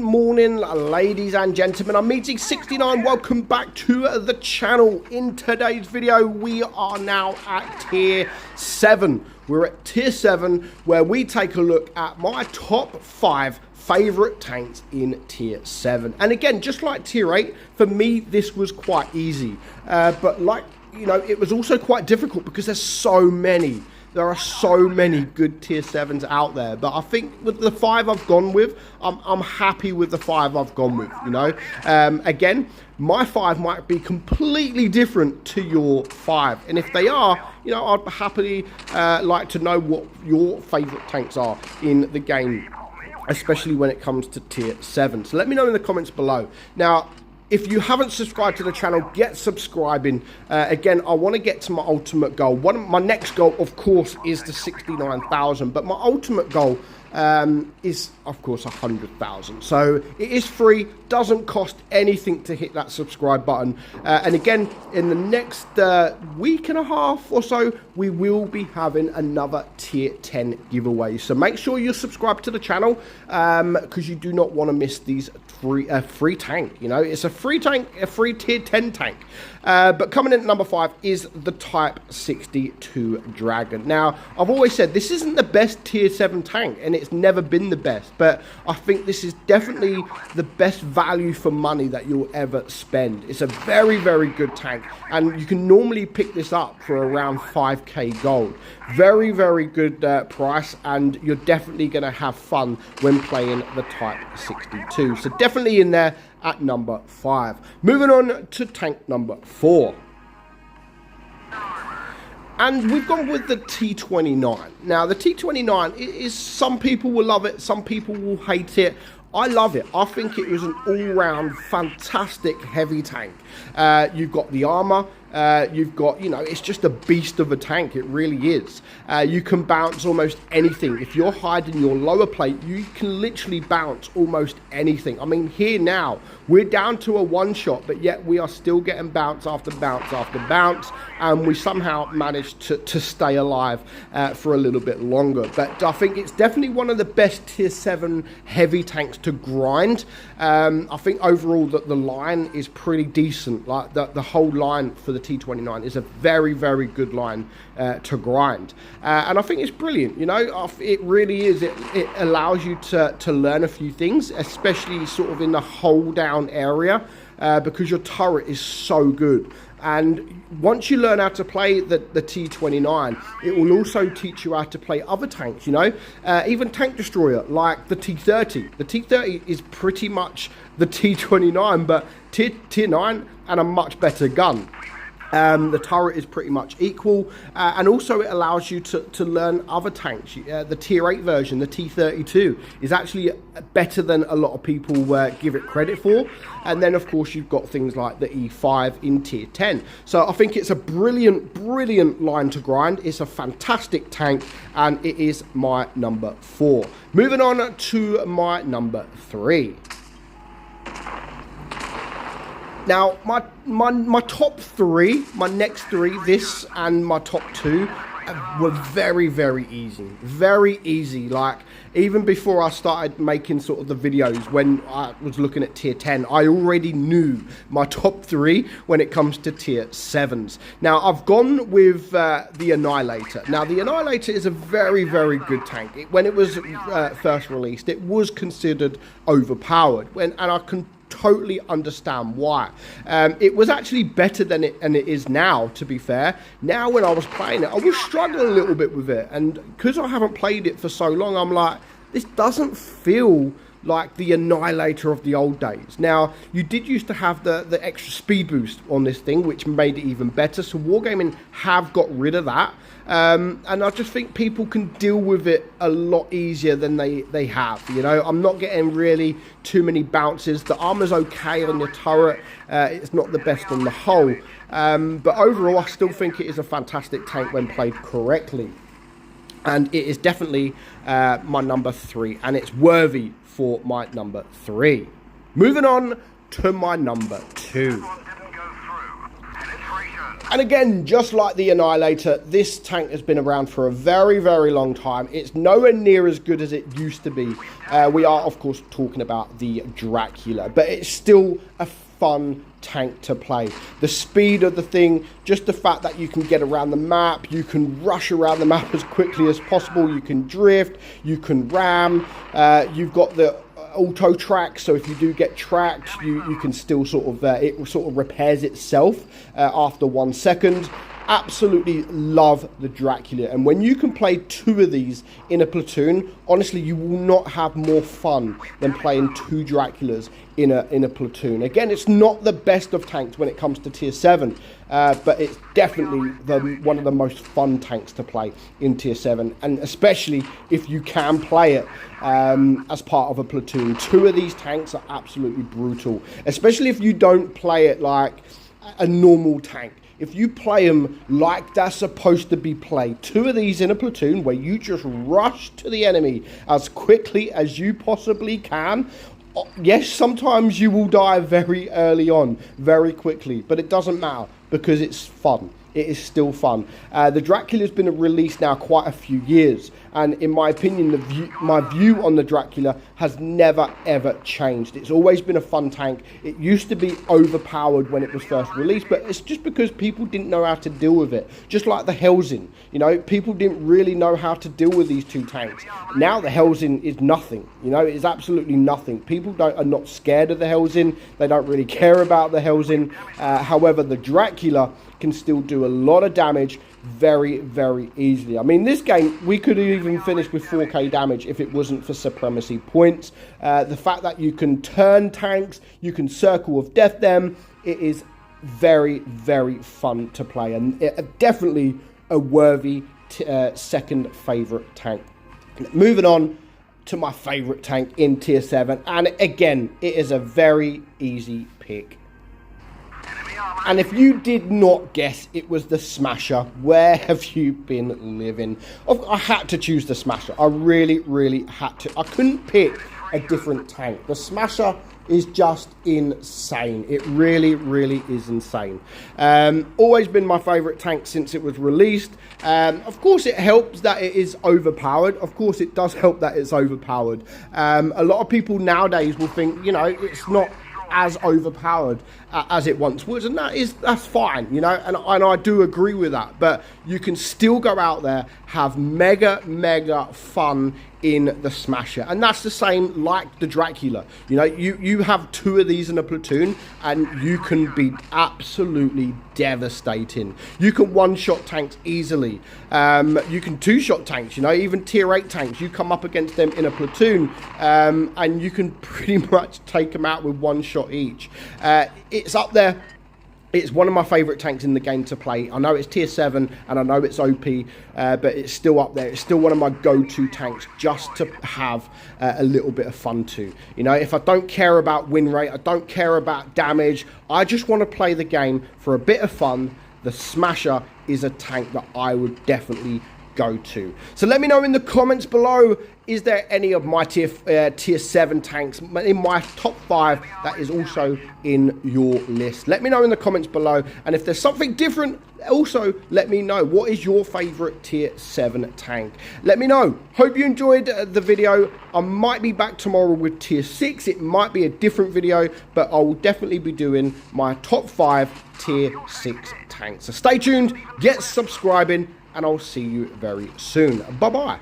morning, ladies and gentlemen. I'm meadsy69. Welcome back to the channel. In today's video, we are now at tier 7. We're at tier 7, where we take a look at my top 5 favorite tanks in tier 7. And again, just like tier 8, for me, this was quite easy. But like, you know, it was also quite difficult because there's so many. There are so many good tier 7s out there, but I think with the 5 I've gone with, I'm happy with the 5 I've gone with, you know. Again, my 5 might be completely different to your 5, and if they are, you know, I'd happily like to know what your favourite tanks are in the game, especially when it comes to tier 7. So let me know in the comments below. Now, if you haven't subscribed to the channel, get subscribing. Again, I want to get to my ultimate goal. My next goal, of course, is the 69,000. But my ultimate goal is, of course, 100,000. So it is free, doesn't cost anything to hit that subscribe button. And again, in the next week and a half or so, we will be having another tier 10 giveaway. So make sure you're subscribed to the channel because you do not want to miss these free tank. You know, it's a free tank, a free tier 10 tank. But coming in at number 5 is the Type 62 Dragon. Now, I've always said this isn't the best tier 7 tank, and it's never been the best, but I think this is definitely the best value for money that you'll ever spend. It's a very, very good tank, and you can normally pick this up for around 5k gold. Very, very good price, and you're definitely going to have fun when playing the Type 62. So definitely in there at number 5. Moving on to tank number 4. And we've gone with the T29. Now, the T29 is, some people will love it, some people will hate it. I love it. I think it was an all-round fantastic heavy tank. You've got the armor. You've got, you know, it's just a beast of a tank. It really is. You can bounce almost anything. If you're hiding your lower plate, you can literally bounce almost anything. I mean, here now, we're down to a one-shot, but yet we are still getting bounce after bounce after bounce, and we somehow managed to stay alive for a little bit longer. But I think it's definitely one of the best tier 7 heavy tanks to grind. I think overall that the line is pretty decent. Like the whole line for the T29 is a very, very good line to grind, and I think it's brilliant. You know, it really is. It allows you to learn a few things, especially sort of in the hold down area, because your turret is so good. And once you learn how to play the T29, it will also teach you how to play other tanks, you know, even tank destroyer like the T30. The T30 is pretty much the T29, but tier 9 and a much better gun. The turret is pretty much equal, and also it allows you to learn other tanks. The tier 8 version, the T32, is actually better than a lot of people give it credit for. And then, of course, you've got things like the E5 in tier 10. So I think it's a brilliant, brilliant line to grind. It's a fantastic tank, and it is my number 4. Moving on to my number 3. Now, my top 3, my next 3, this and my top 2, were very, very easy. Very easy. Like, even before I started making sort of the videos, when I was looking at tier 10, I already knew my top 3 when it comes to tier 7s. Now, I've gone with the Annihilator. Now, the Annihilator is a very, very good tank. When it was first released, it was considered overpowered. And I can totally understand why. It was actually better than it is now, to be fair. Now, when I was playing it, I was struggling a little bit with it, and because I haven't played it for so long, I'm like, this doesn't feel like the Annihilator of the old days. Now, you did used to have the extra speed boost on this thing, which made it even better, so Wargaming have got rid of that. And I just think people can deal with it a lot easier than they have. You know, I'm not getting really too many bounces. The armor's okay on the turret. It's not the best on the whole. But overall, I still think it is a fantastic tank when played correctly. And it is definitely my number 3, and it's worthy for my number 3. Moving on to my number 2. And again, just like the Annihilator, this tank has been around for a very, very long time. It's nowhere near as good as it used to be. We are, of course, talking about the Dracula, but it's still a fun tank to play. The speed of the thing, just the fact that you can get around the map, you can rush around the map as quickly as possible, you can drift, you can ram, you've got the auto track, so if you do get tracked, you can still sort of it sort of repairs itself after 1 second. Absolutely love the Dracula, and when you can play 2 of these in a platoon, honestly, you will not have more fun than playing 2 Draculas in a platoon. Again, it's not the best of tanks when it comes to tier 7, but it's definitely one of the most fun tanks to play in tier 7, and especially if you can play it as part of a platoon. 2 of these tanks are absolutely brutal, especially if you don't play it like a normal tank. If you play them like they're supposed to be played, 2 of these in a platoon where you just rush to the enemy as quickly as you possibly can. Yes, sometimes you will die very early on, very quickly, but it doesn't matter because it's fun. It is still fun. The Dracula has been released now quite a few years, and in my opinion, my view on the Dracula has never ever changed. It's always been a fun tank. It used to be overpowered when it was first released, but it's just because people didn't know how to deal with it. Just like the Hellsing, you know, people didn't really know how to deal with these 2 tanks. Now the Hellsing is nothing. You know, it's absolutely nothing. People are not scared of the Hellsing. They don't really care about the Hellsing. However, the Dracula can still do a lot of damage very, very easily. I mean, this game, we could have even finished with 4k damage if it wasn't for supremacy points. The fact that you can turn tanks, you can circle of death them, it is very, very fun to play, and definitely a worthy second favourite tank. Moving on to my favourite tank in tier 7, and again, it is a very easy pick. And if you did not guess it was the Smasher, where have you been living? I had to choose the Smasher. I really, really had to. I couldn't pick a different tank. The Smasher is just insane. It really, really is insane. Always been my favourite tank since it was released. Of course, it helps that it is overpowered. Of course, it does help that it's overpowered. A lot of people nowadays will think, you know, it's not as overpowered as it once was, and that's fine, you know, and I do agree with that, but you can still go out there, have mega fun in the Smasher, and that's the same like the Dracula. You know, you have 2 of these in a platoon and you can be absolutely devastating. You can one-shot tanks easily. You can 2-shot tanks, you know, even tier 8 tanks. You come up against them in a platoon and you can pretty much take them out with 1 shot each. It's up there. It's one of my favourite tanks in the game to play. I know it's tier 7 and I know it's OP, but it's still up there. It's still one of my go-to tanks just to have a little bit of fun to. You know, if I don't care about win rate, I don't care about damage, I just want to play the game for a bit of fun, the Smasher is a tank that I would definitely go to. So let me know in the comments below, is there any of my tier 7 tanks in my top 5 that is also in your list? Let me know in the comments below, and if there's something different, also let me know. What is your favorite tier 7 tank? Let me know. Hope you enjoyed the video. I might be back tomorrow with tier 6. It might be a different video, but I will definitely be doing my top 5 tier 6 tanks. So stay tuned, get subscribing, and I'll see you very soon. Bye-bye.